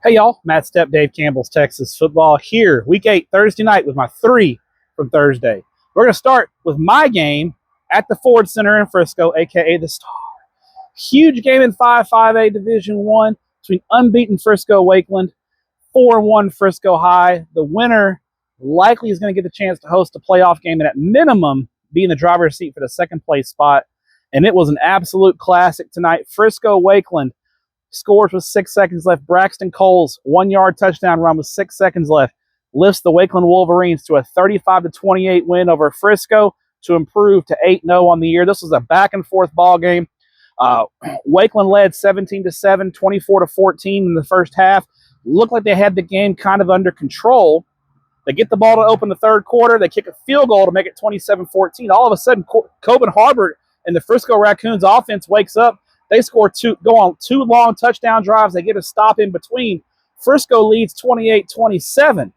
Hey y'all, Matt Stepp, Dave Campbell's Texas Football here, Week 8, Thursday night with my 3 from Thursday. We're going to start with my game at the Ford Center in Frisco, a.k.a. the Star. Huge game in 5A Division 1 between unbeaten Frisco Wakeland, 4-1 Frisco High. The winner likely is going to get the chance to host a playoff game and at minimum be in the driver's seat for the second place spot. And it was an absolute classic tonight. Frisco Wakeland scores with 6 seconds left. Braxton Cole's 1-yard touchdown run with 6 seconds left lifts the Wakeland Wolverines to a 35-28 win over Frisco to improve to 8-0 on the year. This was a back-and-forth ball game. Wakeland led 17-7, 24-14 in the first half. Looked like they had the game kind of under control. They get the ball to open the third quarter. They kick a field goal to make it 27-14. All of a sudden, Coben Harbert and the Frisco Raccoons offense wakes up. They go on 2 long touchdown drives. They get a stop in between. Frisco leads 28-27.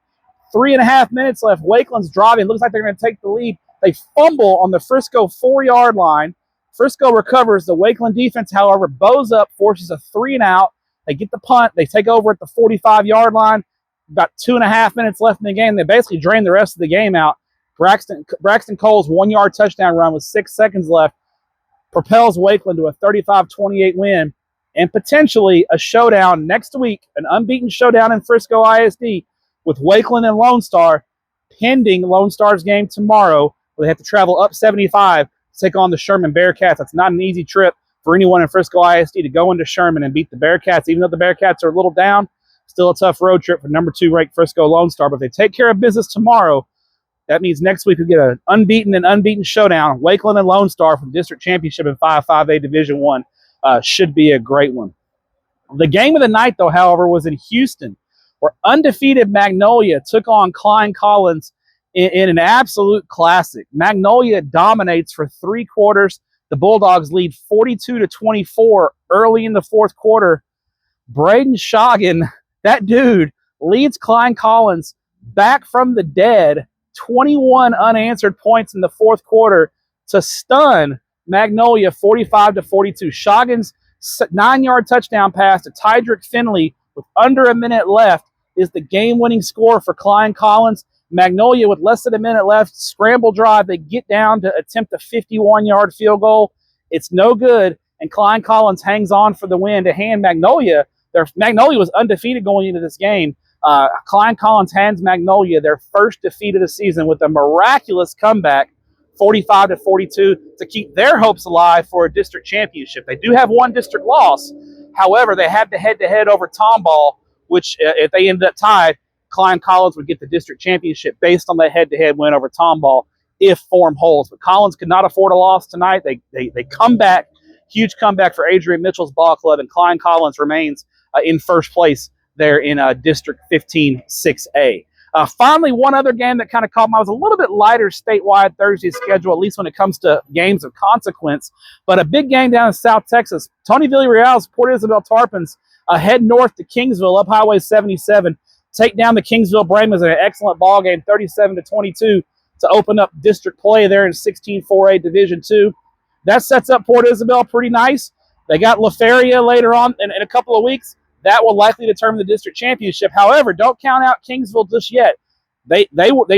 3.5 minutes left. Wakeland's driving. Looks like they're going to take the lead. They fumble on the Frisco 4-yard line. Frisco recovers. The Wakeland defense, however, bows up, forces a 3-and-out. They get the punt. They take over at the 45-yard line. About 2.5 minutes left in the game. They basically drain the rest of the game out. Braxton Cole's 1-yard touchdown run with 6 seconds left propels Wakeland to a 35-28 win and potentially a showdown next week, an unbeaten showdown in Frisco ISD with Wakeland and Lone Star, pending Lone Star's game tomorrow, where they have to travel up 75 to take on the Sherman Bearcats. That's not an easy trip for anyone in Frisco ISD to go into Sherman and beat the Bearcats. Even though the Bearcats are a little down, still a tough road trip for number 2 ranked Frisco Lone Star. But if they take care of business tomorrow, that means next week we get an unbeaten showdown. Wakeland and Lone Star for the district championship in 5A Division 1 should be a great one. The game of the night, though, however, was in Houston, where undefeated Magnolia took on Klein Collins in an absolute classic. Magnolia dominates for 3 quarters. The Bulldogs lead 42-24 early in the fourth quarter. Braden Schoggin, that dude, leads Klein Collins back from the dead, 21 unanswered points in the fourth quarter to stun Magnolia 45-42. Schoggin's 9-yard touchdown pass to Tydrick Finley with under a minute left is the game-winning score for Klein Collins. Magnolia, with less than a minute left, scramble drive. They get down to attempt a 51-yard field goal. It's no good, and Klein Collins hangs on for the win to hand Magnolia. Magnolia was undefeated going into this game. Klein Collins hands Magnolia their first defeat of the season with a miraculous comeback, 45-42, to keep their hopes alive for a district championship. They do have one district loss. However, they have the head-to-head over Tomball, which if they ended up tied, Klein Collins would get the district championship based on that head-to-head win over Tomball if form holds. But Collins could not afford a loss tonight. They come back, huge comeback for Adrian Mitchell's ball club, and Klein Collins remains in first place there in District 15 6A. Finally, one other game that kind of caught my eye was a little bit lighter statewide Thursday schedule, at least when it comes to games of consequence. But a big game down in South Texas. Tony Villarreal's Port Isabel Tarpons head north to Kingsville up Highway 77, take down the Kingsville Brahmas in an excellent ball game, 37-22, to open up district play there in 16-4A Division 2. That sets up Port Isabel pretty nice. They got LaFeria later on in a couple of weeks. That will likely determine the district championship. However, don't count out Kingsville just yet. They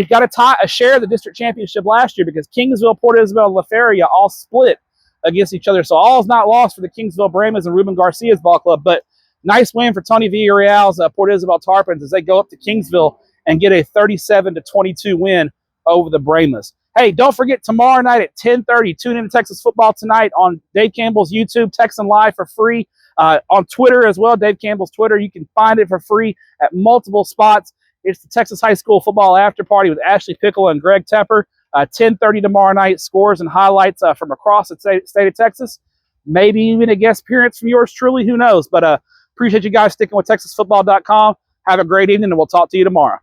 got a share of the district championship last year because Kingsville, Port Isabel, and LaFeria all split against each other. So all is not lost for the Kingsville Brahmas and Ruben Garcia's ball club. But nice win for Tony Villarreal's Port Isabel Tarpons as they go up to Kingsville and get a 37-22 win over the Brahmas. Hey, don't forget tomorrow night at 10:30, tune in to Texas Football Tonight on Dave Campbell's YouTube, Texan Live for free. On Twitter as well, Dave Campbell's Twitter. You can find it for free at multiple spots. It's the Texas High School Football After Party with Ashley Pickle and Greg Tepper. 10:30 tomorrow night. Scores and highlights from across the state of Texas. Maybe even a guest appearance from yours truly. Who knows? But appreciate you guys sticking with TexasFootball.com. Have a great evening, and we'll talk to you tomorrow.